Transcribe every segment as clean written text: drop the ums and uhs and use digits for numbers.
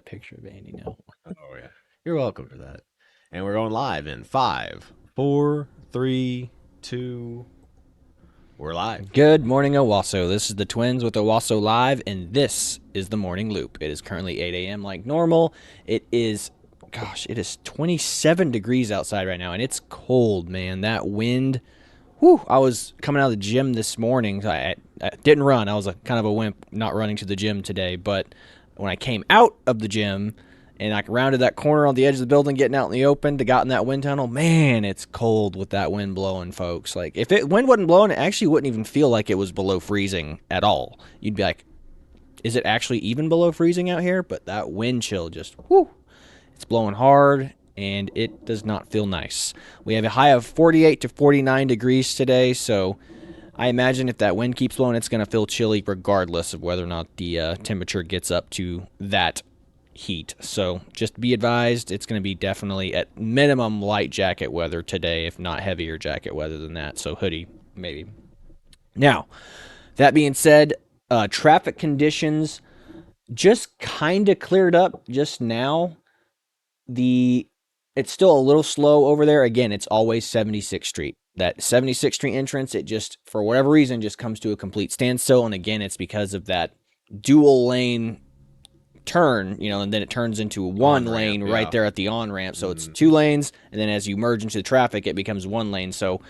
picture of Andy now. Oh yeah. You're welcome for that. And we're going live in 5, 4, 3, 2. We're live. Good morning, Owasso. This is the Twins with Owasso Live, and this is the Morning Loop. It is currently 8 a.m. like normal. It is 27 degrees outside right now, and it's cold, man. That wind. Whew, I was coming out of the gym this morning. I didn't run. I was kind of a wimp not running to the gym today, but when I came out of the gym and I rounded that corner on the edge of the building, getting out in the open, got in that wind tunnel, man, it's cold with that wind blowing, folks. Like, if it wind wasn't blowing, it actually wouldn't even feel like it was below freezing at all. You'd be like, is it actually even below freezing out here? But that wind chill just, whoo, it's blowing hard, and it does not feel nice. We have a high of 48 to 49 degrees today, so I imagine if that wind keeps blowing, it's going to feel chilly regardless of whether or not the temperature gets up to that heat. So just be advised, it's going to be definitely at minimum light jacket weather today, if not heavier jacket weather than that. So hoodie, maybe. Now, that being said, traffic conditions just kind of cleared up just now. It's still a little slow over there. Again, it's always 76th Street. That 76th Street entrance, it just, for whatever reason, just comes to a complete standstill. And again, it's because of that dual lane turn, and then it turns into one lane right there at the on-ramp. So it's 2 lanes, and then as you merge into the traffic, it becomes 1 lane. So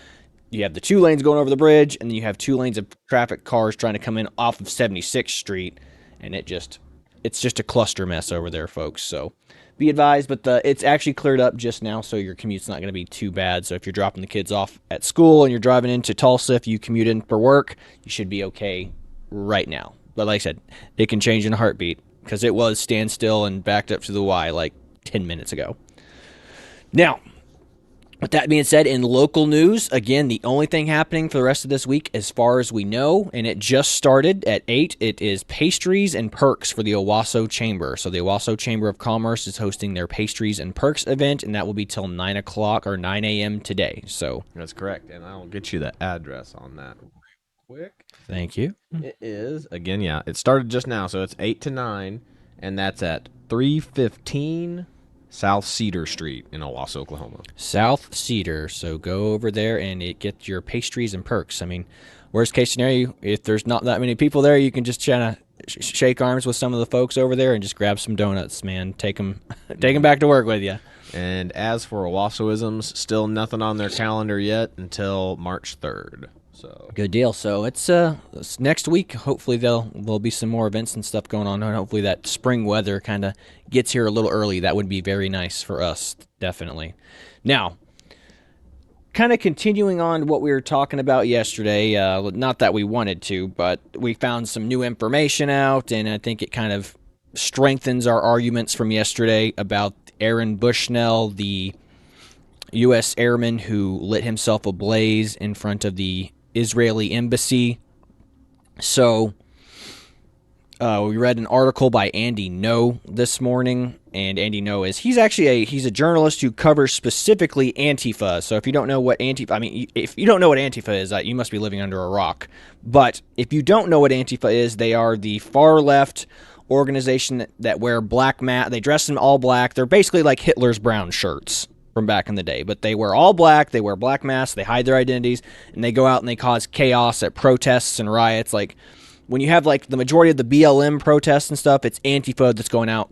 you have the 2 lanes going over the bridge, and then you have 2 lanes of traffic cars trying to come in off of 76th Street, and it's just a cluster mess over there, folks. So be advised, but it's actually cleared up just now, so your commute's not going to be too bad. So if you're dropping the kids off at school and you're driving into Tulsa, if you commute in for work, you should be okay right now. But like I said, it can change in a heartbeat, because it was standstill and backed up to the Y like 10 minutes ago. Now, with that being said, in local news, again, the only thing happening for the rest of this week, as far as we know, and it just started at 8, it is pastries and perks for the Owasso Chamber. So the Owasso Chamber of Commerce is hosting their pastries and perks event, and that will be till 9 o'clock or 9 a.m. today. So that's correct, and I'll get you the address on that quick. Thank you. It is, again, it started just now, so it's 8 to 9, and that's at 315 South Cedar Street in Owasso, Oklahoma. South Cedar, so go over there and get your pastries and perks. I mean, worst case scenario, if there's not that many people there, you can just kind of shake arms with some of the folks over there and just grab some donuts, man. Take them back to work with you. And as for Owassoisms, still nothing on their calendar yet until March 3rd. So good deal. So it's next week. Hopefully there'll be some more events and stuff going on, and hopefully that spring weather kind of gets here a little early. That would be very nice for us, definitely. Now, kind of continuing on what we were talking about yesterday. Not that we wanted to, but we found some new information out, and I think it kind of strengthens our arguments from yesterday about Aaron Bushnell, the U.S. airman who lit himself ablaze in front of the Israeli embassy. So we read an article by Andy No this morning, and Andy No he's a journalist who covers specifically Antifa. So if you don't know what if you don't know what Antifa is, you must be living under a rock. But if you don't know what Antifa is, they are the far left organization that wear black they dress in all black. They're basically like Hitler's brown shirts from back in the day, but they wear all black, they wear black masks, they hide their identities, and they go out and they cause chaos at protests and riots. Like, when you have like the majority of the BLM protests and stuff, it's Antifa that's going out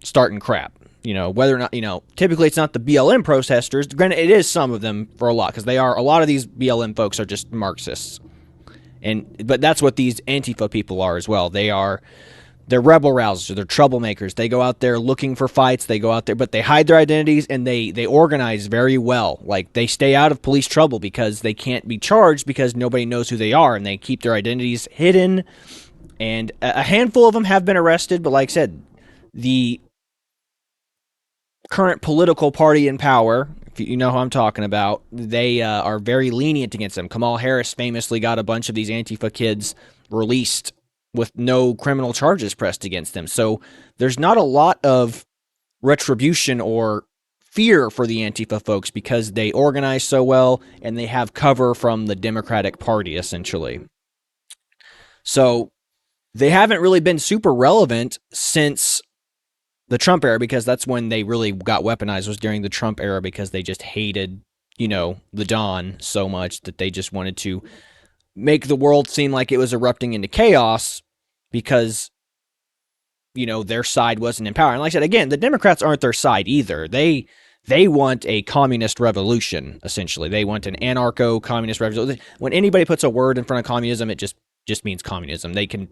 starting crap. Whether or not, typically it's not the BLM protesters. Granted, it is some of them for a lot, because a lot of these BLM folks are just Marxists. But that's what these Antifa people are as well. They're rebel rousers. They're troublemakers. They go out there looking for fights. They go out there, but they hide their identities, and they organize very well. Like, they stay out of police trouble because they can't be charged because nobody knows who they are, and they keep their identities hidden. And a handful of them have been arrested, but like I said, the current political party in power, if you know who I'm talking about, they are very lenient against them. Kamala Harris famously got a bunch of these Antifa kids released with no criminal charges pressed against them. So there's not a lot of retribution or fear for the Antifa folks because they organize so well and they have cover from the Democratic Party, essentially. So they haven't really been super relevant since the Trump era, because that's when they really got weaponized, was during the Trump era, because they just hated, the Don so much that they just wanted to make the world seem like it was erupting into chaos because, their side wasn't in power. And like I said, again, the Democrats aren't their side either. They want a communist revolution, essentially. They want an anarcho-communist revolution. When anybody puts a word in front of communism, it just means communism. They can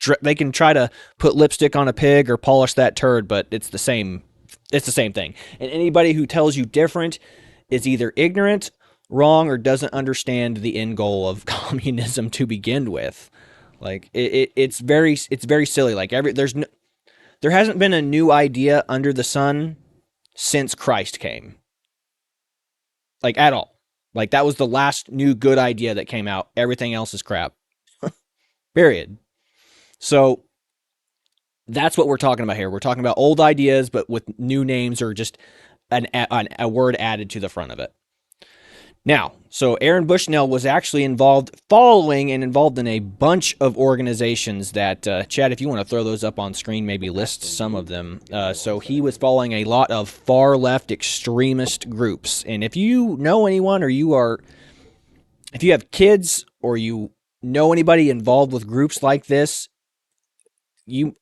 try to put lipstick on a pig or polish that turd, but it's the same. It's the same thing. And anybody who tells you different is either ignorant, wrong, or doesn't understand the end goal of communism to begin with. Like it's very silly. Like there hasn't been a new idea under the sun since Christ came. Like at all. Like that was the last new good idea that came out. Everything else is crap. Period. So that's what we're talking about here. We're talking about old ideas, but with new names or just a word added to the front of it. Now, so Aaron Bushnell was actually involved in a bunch of organizations that, Chad, if you want to throw those up on screen, maybe list some of them. So he was following a lot of far left extremist groups. And if you know anyone if you have kids or you know anybody involved with groups like this, you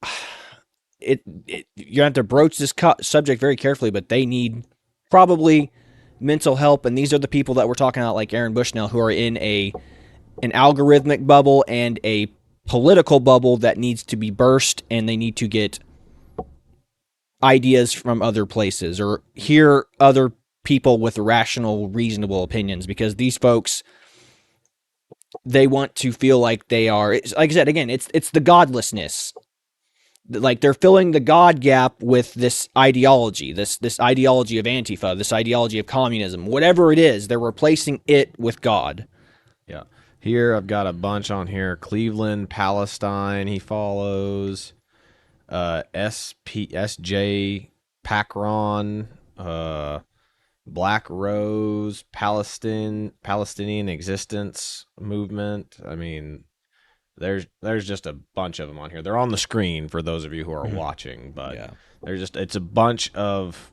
have to broach this subject very carefully, but they need probably mental help, and these are the people that we're talking about, like Aaron Bushnell, who are in an algorithmic bubble and a political bubble that needs to be burst, and they need to get ideas from other places or hear other people with rational, reasonable opinions, because these folks, they want to feel like they are, like I said, again, it's the godlessness. Like they're filling the God gap with this ideology, this ideology of Antifa, this ideology of communism, whatever it is, they're replacing it with God. Yeah. Here I've got a bunch on here. Cleveland, Palestine, he follows. SJ, Pacron, Black Rose, Palestinian Existence Movement. I mean, there's just a bunch of them on here. They're on the screen for those of you who are watching, but Yeah. it's a bunch of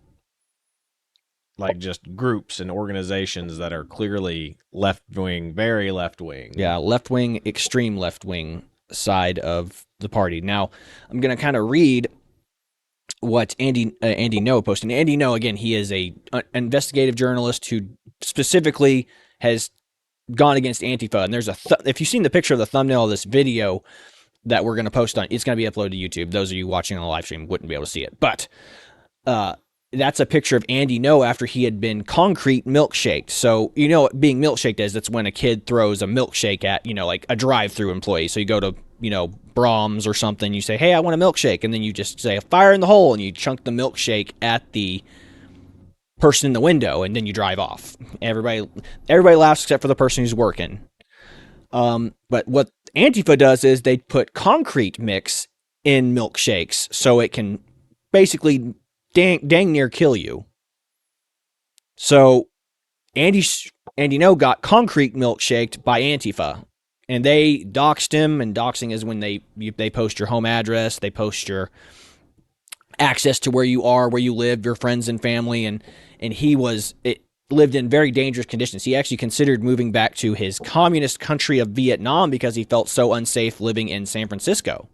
like just groups and organizations that are clearly left wing, very left wing. Yeah, left wing, extreme left wing side of the party. Now, I'm going to kind of read what Andy No posted. And Andy No, again, he is a investigative journalist who specifically has gone against Antifa. And there's if you've seen the picture of the thumbnail of this video that we're going to post on, it's going to be uploaded to YouTube. Those of you watching on the live stream wouldn't be able to see it. But that's a picture of Andy No after he had been concrete milkshaked. So, what being milkshaked is? That's when a kid throws a milkshake at, like a drive-through employee. So you go to, Brahms or something, you say, hey, I want a milkshake. And then you just say, fire in the hole, and you chunk the milkshake at the person in the window, and then you drive off. Everybody laughs except for the person who's working. But what Antifa does is they put concrete mix in milkshakes so it can basically dang near kill you. So Andy No got concrete milkshaked by Antifa, and they doxed him. And doxing is when they post your home address, they post your access to where you are, where you live, your friends and family, and he lived in very dangerous conditions. He actually considered moving back to his communist country of Vietnam because he felt so unsafe living in San Francisco.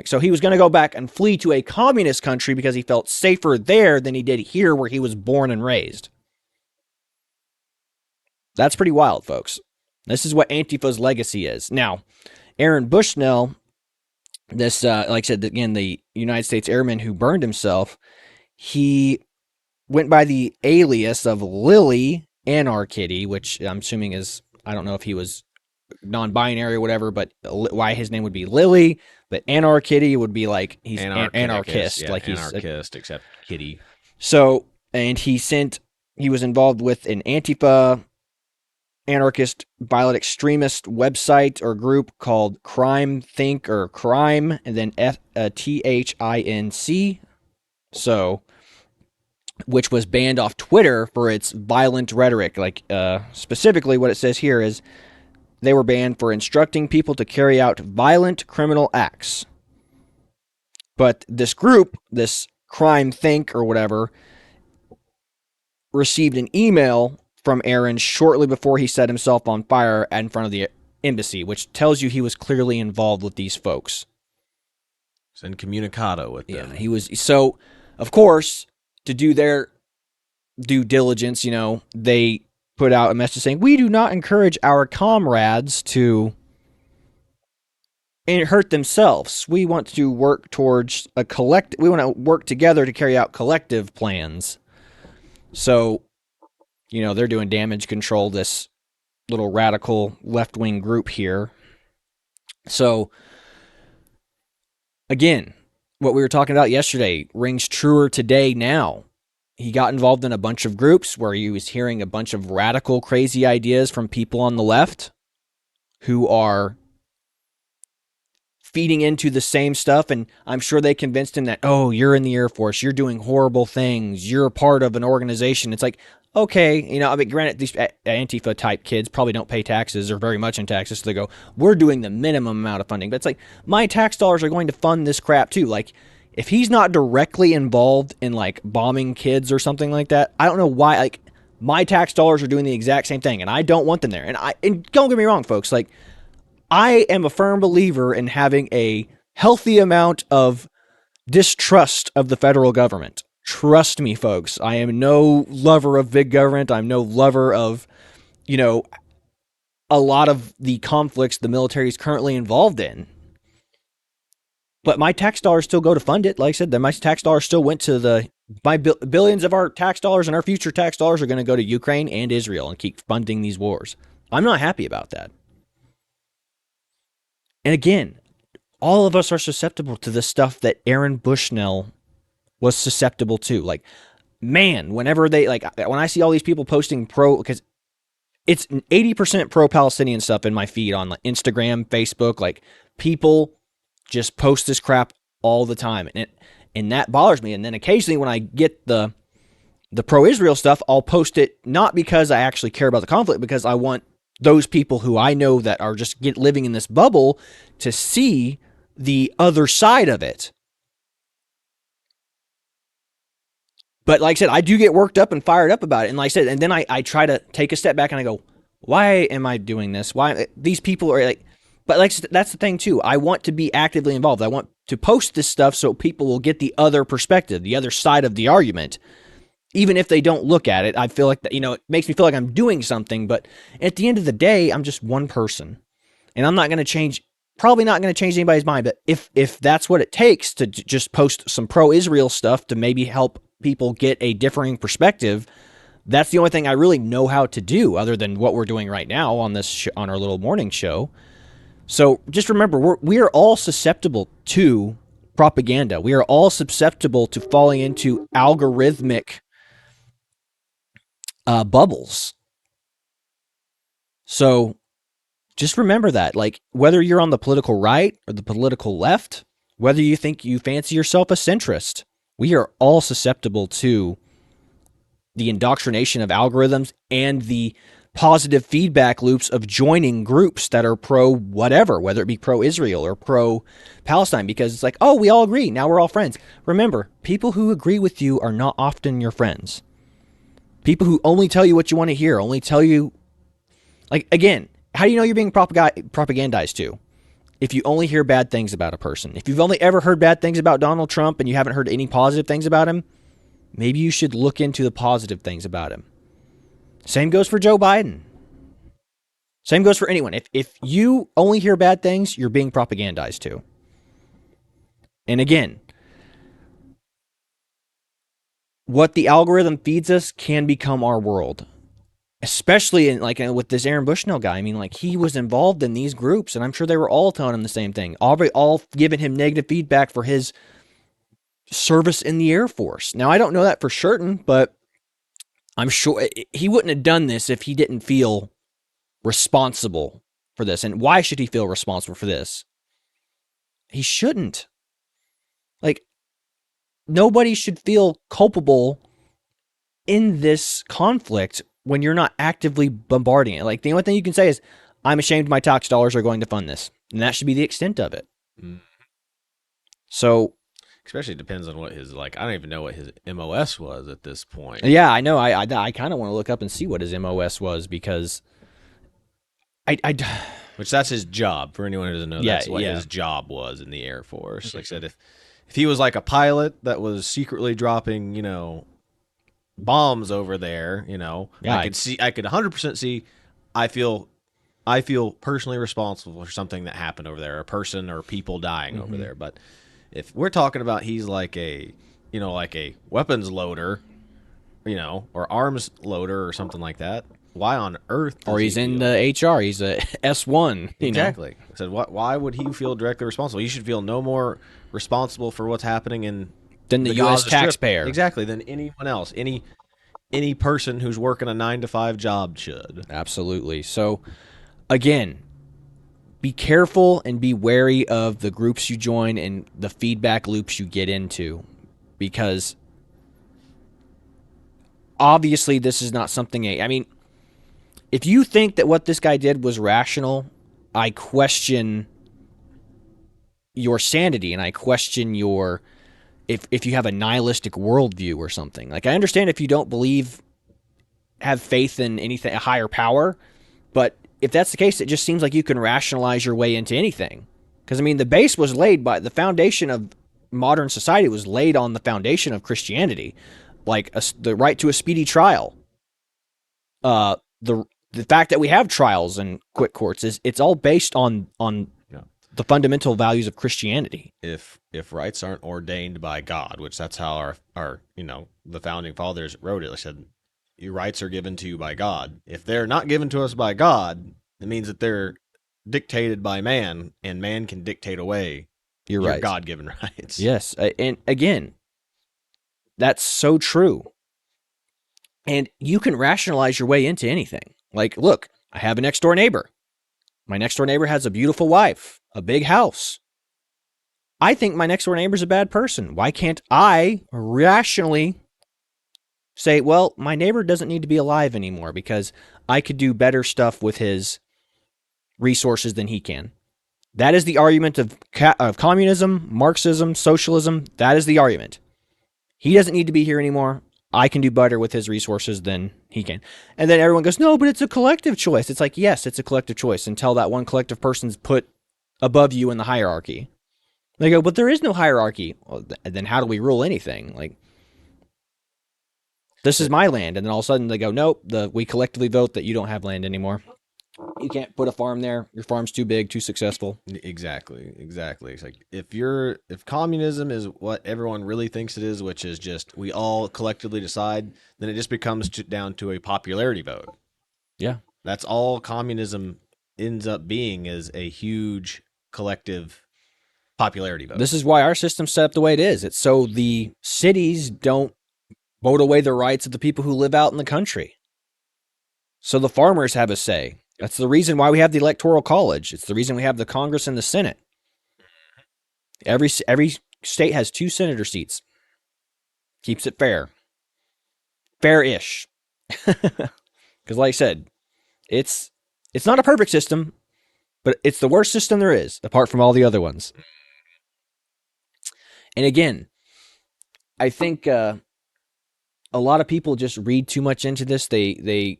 So he was going to go back and flee to a communist country because he felt safer there than he did here where he was born and raised. That's pretty wild, folks. This is what Antifa's legacy is. Now, Aaron Bushnell, this, like I said, again, the United States Airman who burned himself, he went by the alias of Lily Anarkitty, which I'm assuming is, I don't know if he was non-binary or whatever, but why his name would be Lily, but Anarkitty would be like he's anarchist, yeah, like he's anarchist, except kitty. So, and he was involved with an Antifa anarchist violent extremist website or group called Crime Think or Crime, and then THINC. So, which was banned off Twitter for its violent rhetoric. Like specifically, what it says here is they were banned for instructing people to carry out violent criminal acts. But this group, this Crime Think or whatever, received an email from Aaron shortly before he set himself on fire in front of the embassy, which tells you he was clearly involved with these folks. He's in communicado with them. Yeah, he was. So, of course, to do their due diligence, they put out a message saying, we do not encourage our comrades to hurt themselves. We want to work towards we want to work together to carry out collective plans. So, they're doing damage control, this little radical left-wing group here. So, again, what we were talking about yesterday rings truer today now. He got involved in a bunch of groups where he was hearing a bunch of radical, crazy ideas from people on the left who are feeding into the same stuff, and I'm sure they convinced him that, oh, you're in the Air Force, you're doing horrible things, you're a part of an organization. It's like, okay, granted, these Antifa type kids probably don't pay taxes or very much in taxes, so they go, we're doing the minimum amount of funding. But it's like, my tax dollars are going to fund this crap too. Like, if he's not directly involved in like bombing kids or something like that, I don't know why. Like, my tax dollars are doing the exact same thing, and I don't want them there. And don't get me wrong, folks. Like, I am a firm believer in having a healthy amount of distrust of the federal government. Trust me, folks. I am no lover of big government. I'm no lover of, a lot of the conflicts the military is currently involved in. But my tax dollars still go to fund it. Like I said, my tax dollars still went to billions of our tax dollars, and our future tax dollars are going to go to Ukraine and Israel and keep funding these wars. I'm not happy about that. And again, all of us are susceptible to the stuff that Aaron Bushnell was susceptible to. Like, man, when I see all these people posting because it's 80% pro-Palestinian stuff in my feed on like Instagram, Facebook, like people just post this crap all the time. And that bothers me. And then occasionally when I get the pro-Israel stuff, I'll post it not because I actually care about the conflict, because I want those people who I know that are just living in this bubble to see the other side of it. But like I said, I do get worked up and fired up about it. And like I said, and then I try to take a step back and I go, why am I doing this? Why these people are like, but like, that's the thing too. I want to be actively involved. I want to post this stuff so people will get the other perspective, the other side of the argument. Even if they don't look at it, I feel like that, it makes me feel like I'm doing something. But at the end of the day, I'm just one person, and I'm not going to probably not going to change anybody's mind. But if that's what it takes to just post some pro-Israel stuff to maybe help people get a differing perspective, that's the only thing I really know how to do, other than what we're doing right now on this on our little morning show. So just remember, we are all susceptible to propaganda. We are all susceptible to falling into algorithmic bubbles. So just remember that, like, whether you're on the political right or the political left, whether you think you fancy yourself a centrist, we are all susceptible to the indoctrination of algorithms and the positive feedback loops of joining groups that are pro whatever, whether it be pro-Israel or pro-Palestine, because it's like, oh, we all agree. Now we're all friends. Remember, people who agree with you are not often your friends. People who only tell you what you want to hear, only tell you, like, again, how do you know you're being propagandized to? If you only hear bad things about a person. If you've only ever heard bad things about Donald Trump and you haven't heard any positive things about him, maybe you should look into the positive things about him. Same goes for Joe Biden. Same goes for anyone. If you only hear bad things, you're being propagandized to. And again, what the algorithm feeds us can become our world. Especially with this Aaron Bushnell guy. I mean, like, he was involved in these groups, and I'm sure they were all telling him the same thing. All giving him negative feedback for his service in the Air Force. Now, I don't know that for certain, but I'm sure he wouldn't have done this if he didn't feel responsible for this. And why should he feel responsible for this? He shouldn't. Like, nobody should feel culpable in this conflict when you're not actively bombarding it. Like, the only thing you can say is, I'm ashamed my tax dollars are going to fund this. And that should be the extent of it. Mm. So especially depends on what his like. I don't even know what his MOS was at this point. Yeah, I know. I kind of want to look up and see what his MOS was because I Which that's his job. For anyone who doesn't know, yeah, that's what yeah. his job was in the Air Force. Like I said, if he was like a pilot that was secretly dropping, bombs over there, Yeah, I could 100% see. I feel I feel personally responsible for something that happened over there, a person or people dying over there. But if we're talking about he's like like a weapons loader, or arms loader or something like that, why on earth or does he he's in feel the HR. He's a S1. exactly? I said, why would he feel directly responsible? He should feel no more responsible for what's happening in Than the the U.S. Gaza Strip taxpayer. exactly than anyone else, any person who's working a 9 to 5 job should. Absolutely. So again, be careful and be wary of the groups you join and the feedback loops you get into, because obviously this is not something. I mean, if you think that what this guy did was rational, I question your sanity and I question your if you have a nihilistic worldview or something. Like, I understand if you don't have faith in anything, a higher power, but if that's the case, it just seems like you can rationalize your way into anything. Because I mean, the base was laid by the foundation of modern society was laid on the foundation of Christianity, like the right to a speedy trial. The fact that we have trials and quick courts is it's all based on Yeah. the fundamental values of Christianity. If rights aren't ordained by God, which that's how our the founding fathers wrote it. They said your rights are given to you by God. If they're not given to us by God, it means that they're dictated by man, and man can dictate away You're your right. God-given rights. Yes, and again, that's so true. And you can rationalize your way into anything. Like, look, I have a next door neighbor. My next door neighbor has a beautiful wife, a big house. I think my next door neighbor's a bad person. Why can't I rationally say, well, my neighbor doesn't need to be alive anymore because I could do better stuff with his resources than he can? That is the argument of communism, Marxism, socialism. That is the argument. He doesn't need to be here anymore. I can do better with his resources than he can. And then everyone goes, no, but it's a collective choice. It's like, yes, it's a collective choice until that one collective person's put above you in the hierarchy. They go, but there is no hierarchy. Well, then how do we rule anything? Like, this is my land. And then all of a sudden they go, nope, we collectively vote that you don't have land anymore. You can't put a farm there. Your farm's too big, too successful. Exactly. It's like if communism is what everyone really thinks it is, which is just we all collectively decide, then it just becomes down to a popularity vote. Yeah. That's all communism ends up being, is a huge collective popularity vote. This is why our system's set up the way it is. It's so the cities don't vote away the rights of the people who live out in the country. So the farmers have a say. That's the reason why we have the Electoral College. It's the reason we have the Congress and the Senate. Every state has 2 senator seats. Keeps it fair. Fair-ish. Because like I said, it's not a perfect system, but it's the worst system there is, apart from all the other ones. And again, I think a lot of people just read too much into this. They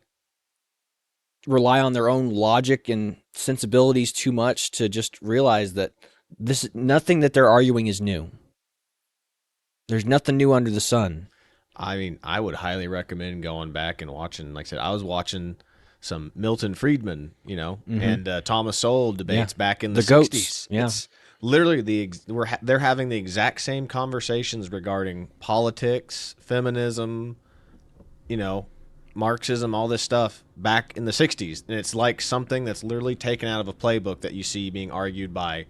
rely on their own logic and sensibilities too much to just realize that nothing that they're arguing is new. There's nothing new under the sun. I mean, I would highly recommend going back and watching. Like I said, I was watching some Milton Friedman, and Thomas Sowell debates back in the 60s. Goats. Yeah. It's literally they're having the exact same conversations regarding politics, feminism, Marxism, all this stuff back in the 60s. And it's like something that's literally taken out of a playbook that you see being argued by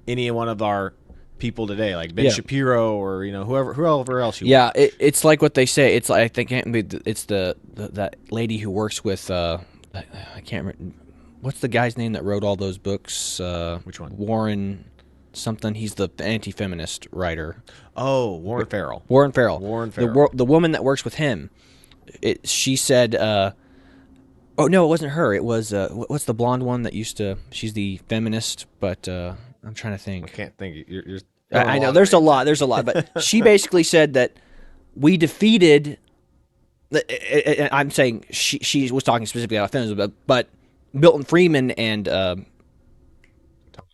any one of our people today, like Ben Shapiro or, whoever else you want. It's like what they say. It's like, I think it's that lady who works with, I can't remember. What's the guy's name that wrote all those books? Which one? Warren something. He's the anti-feminist writer. Oh, Warren Farrell. The woman that works with him. She said, oh no, it wasn't her. It was what's the blonde one that used to? She's the feminist, but I'm trying to think. I can't think. Going a I know long way there's a lot, but back. she basically said that we defeated. I'm saying she was talking specifically about feminism, but Milton Friedman and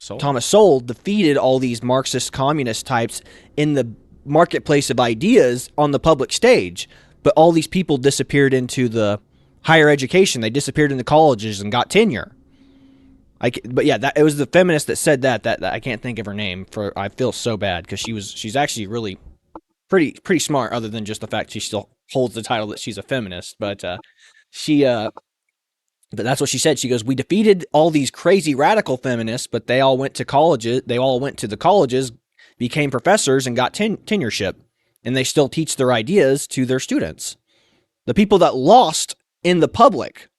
Soul. Thomas Sowell defeated all these Marxist communist types in the marketplace of ideas on the public stage. But all these people disappeared into the higher education. They disappeared into colleges and got tenure. But yeah, it was the feminist that said that I can't think of her name. I feel so bad because she's actually really pretty smart. Other than just the fact she still holds the title that she's a feminist, but she but that's what she said. She goes, we defeated all these crazy radical feminists, but they all went to colleges. They all went to the colleges, became professors, and got tenureship, and they still teach their ideas to their students. The people that lost in the public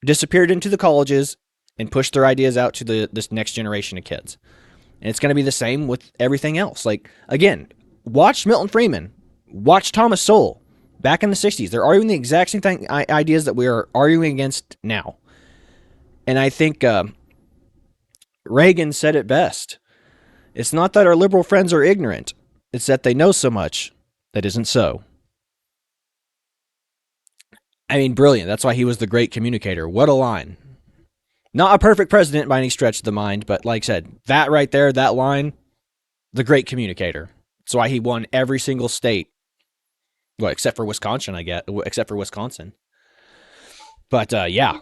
disappeared into the colleges and pushed their ideas out to this next generation of kids. And it's going to be the same with everything else. Like, again, watch Milton Friedman, watch Thomas Sowell. Back in the 60s, they're arguing the exact same ideas that we are arguing against now. And I think Reagan said it best. It's not that our liberal friends are ignorant. It's that they know so much that isn't so. I mean, brilliant. That's why he was the great communicator. What a line. Not a perfect president by any stretch of the mind, but like I said, that right there, that line, the great communicator. That's why he won every single state. Well, except for Wisconsin, I guess. Except for Wisconsin. But yeah,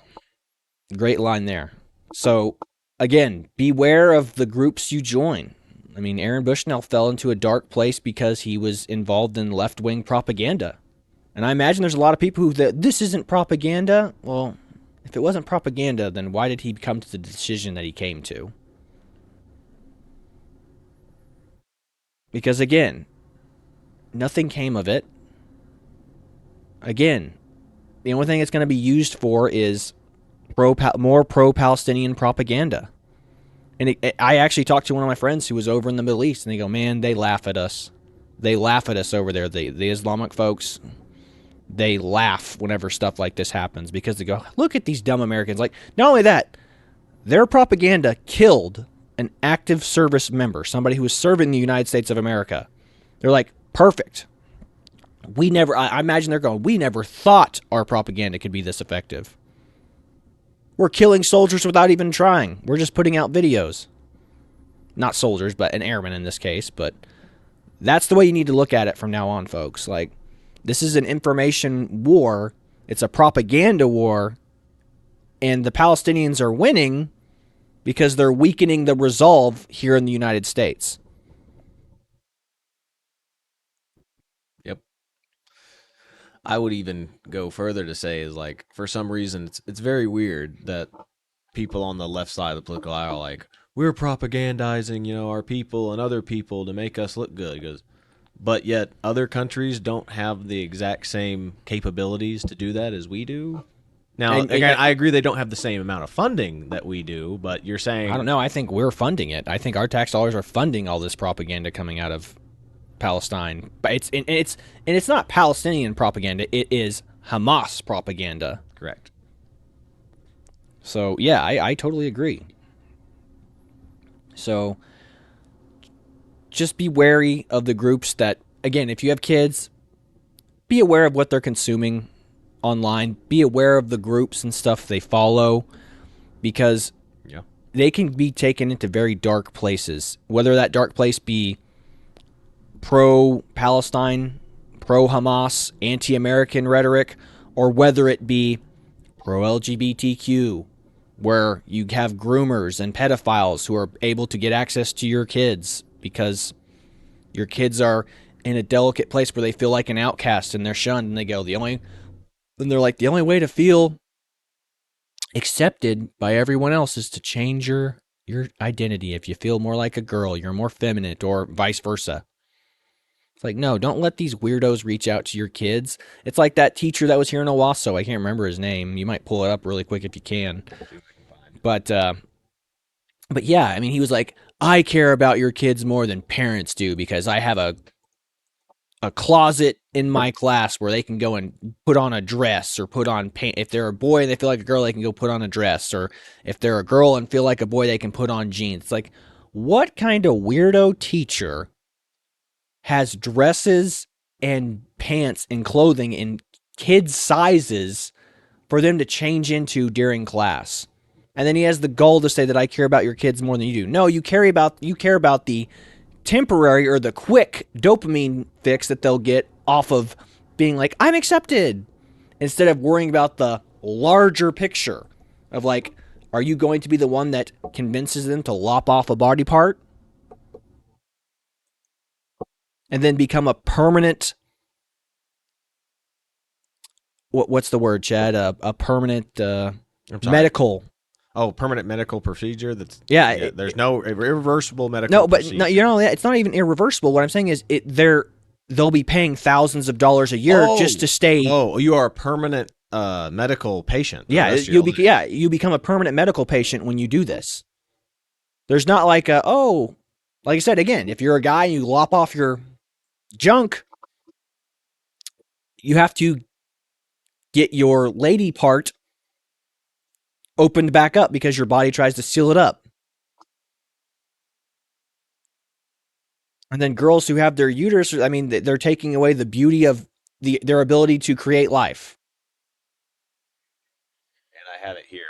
great line there. So again, beware of the groups you join. I mean, Aaron Bushnell fell into a dark place because he was involved in left-wing propaganda. And I imagine there's a lot of people who this isn't propaganda. Well, if it wasn't propaganda, then why did he come to the decision that he came to? Because again, nothing came of it. Again, the only thing it's going to be used for is more pro-Palestinian propaganda. And I actually talked to one of my friends who was over in the Middle East, and they go, man, they laugh at us. They laugh at us over there. The Islamic folks, they laugh whenever stuff like this happens because they go, look at these dumb Americans. Like, not only that, their propaganda killed an active service member, somebody who was serving the United States of America. They're like, perfect. I imagine they're going, we never thought our propaganda could be this effective. We're killing soldiers without even trying. We're just putting out videos. Not soldiers, but an airman in this case. But that's the way you need to look at it from now on, folks. Like, this is an information war. It's a propaganda war. And the Palestinians are winning because they're weakening the resolve here in the United States. Yep. I would even go further to say is like, for some reason, it's very weird that people on the left side of the political aisle are like, we're propagandizing, our people and other people to make us look good. Because, but yet other countries don't have the exact same capabilities to do that as we do. Now, again, I agree they don't have the same amount of funding that we do, but you're saying... I don't know. I think we're funding it. I think our tax dollars are funding all this propaganda coming out of Palestine. But it's not Palestinian propaganda. It is Hamas propaganda. Correct. So, yeah, I totally agree. So, just be wary of the groups that, again, if you have kids, be aware of what they're consuming online. Be aware of the groups and stuff they follow, because they can be taken into very dark places. Whether that dark place be pro-Palestine, pro-Hamas, anti-American rhetoric, or whether it be pro-LGBTQ, where you have groomers and pedophiles who are able to get access to your kids because your kids are in a delicate place where they feel like an outcast and they're shunned, and they go, the only way to feel accepted by everyone else is to change your identity. If you feel more like a girl, you're more feminine, or vice versa. It's like, no, don't let these weirdos reach out to your kids. It's like that teacher that was here in Owasso. I can't remember his name. You might pull it up really quick if you can. But yeah, I mean, he was like, I care about your kids more than parents do because I have a closet in my class where they can go and put on a dress or put on pants. If they're a boy and they feel like a girl, they can go put on a dress. Or if they're a girl and feel like a boy, they can put on jeans. It's like, what kind of weirdo teacher has dresses and pants and clothing in kids' sizes for them to change into during class. And then he has the goal to say that I care about your kids more than you do. No, you care about the temporary or the quick dopamine fix that they'll get off of being like, I'm accepted, instead of worrying about the larger picture of like, are you going to be the one that convinces them to lop off a body part and then become a permanent, what's the word, Chad? A permanent I'm sorry. medical. Oh, permanent medical procedure. That's Yeah. there's no irreversible medical. No, but procedure. no, it's not even irreversible. What I'm saying is they'll be paying thousands of dollars a year just to stay. Oh, you are a permanent medical patient. Yeah, you become a permanent medical patient when you do this. There's not like like I said again, if you're a guy and you lop off your junk, you have to get your lady part opened back up because your body tries to seal it up. And then girls who have their uterus, I mean, they're taking away the beauty of their ability to create life. And I have it here.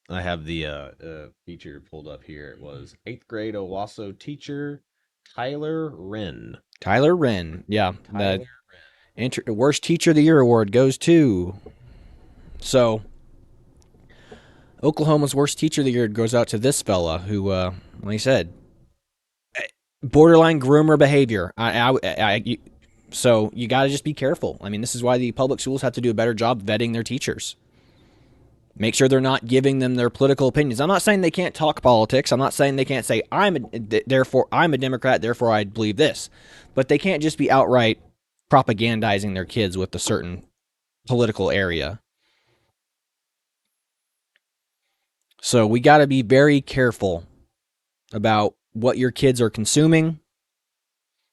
I have the feature pulled up here. It was 8th grade Owasso teacher Tyler Wren. Tyler Wren, yeah. The worst teacher of the year award goes to. So, Oklahoma's worst teacher of the year goes out to this fella who, like I said, borderline groomer behavior. So you got to just be careful. I mean, this is why the public schools have to do a better job vetting their teachers. Make sure they're not giving them their political opinions. I'm not saying they can't talk politics. I'm not saying they can't say I'm a Democrat, therefore I believe this. But they can't just be outright propagandizing their kids with a certain political area. So we got to be very careful about what your kids are consuming.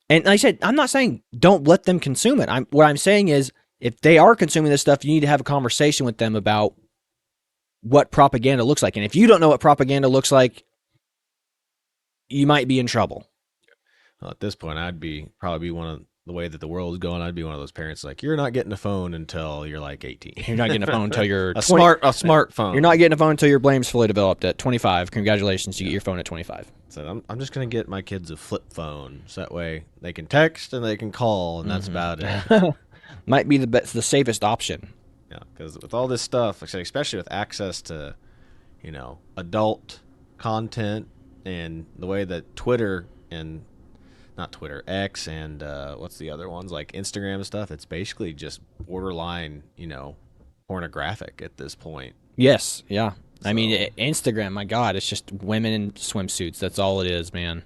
And like I said, I'm not saying don't let them consume it. What I'm saying is if they are consuming this stuff, you need to have a conversation with them about what propaganda looks like. And if you don't know what propaganda looks like, you might be in trouble. Well, at this point, probably be one of the way that the world is going. I'd be one of those parents like, you're not getting a phone until you're like 18. You're not getting a phone until you're a smartphone. You're not getting a phone until your blame's fully developed at 25. Congratulations, you get your phone at 25. So I'm just gonna get my kids a flip phone, so that way they can text and they can call, and that's about it. Might be the safest option. Yeah, because with all this stuff, especially with access to, adult content and the way that Twitter and not Twitter, X and what's the other ones like Instagram and stuff, it's basically just borderline, pornographic at this point. Yes, yeah. So, I mean, Instagram, my God, it's just women in swimsuits. That's all it is, man.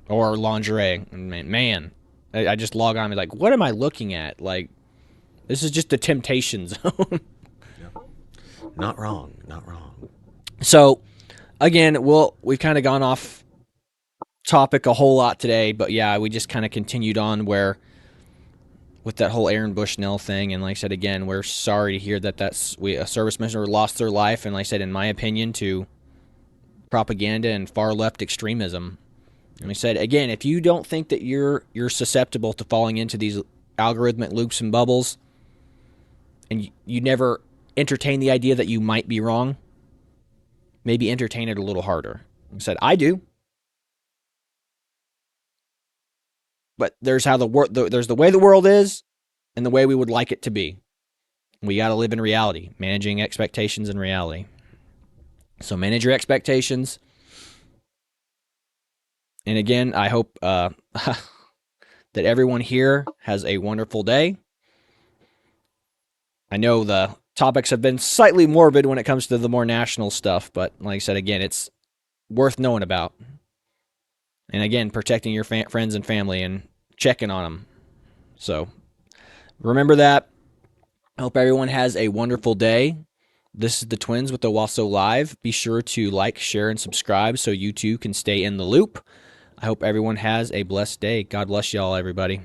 Or lingerie. Man, I just log on and be like, what am I looking at? Like, this is just the temptation zone. Yeah. Not wrong. So, again, we've kind of gone off topic a whole lot today, but yeah, we just kind of continued on with that whole Aaron Bushnell thing. And like I said, again, we're sorry to hear that a service member lost their life. And like I said, in my opinion, to propaganda and far left extremism. And like I said, again, if you don't think that you're susceptible to falling into these algorithmic loops and bubbles, and you never entertain the idea that you might be wrong, maybe entertain it a little harder. Like I said, I do. But there's there's the way the world is and the way we would like it to be. We got to live in reality, managing expectations and reality. So manage your expectations. And again, I hope that everyone here has a wonderful day. I know the topics have been slightly morbid when it comes to the more national stuff, but like I said, again, it's worth knowing about. And again, protecting your friends and family and checking on them. So remember that. I hope everyone has a wonderful day. This is the Twins with Owasso Live. Be sure to like, share, and subscribe so you too can stay in the loop. I hope everyone has a blessed day. God bless y'all, everybody.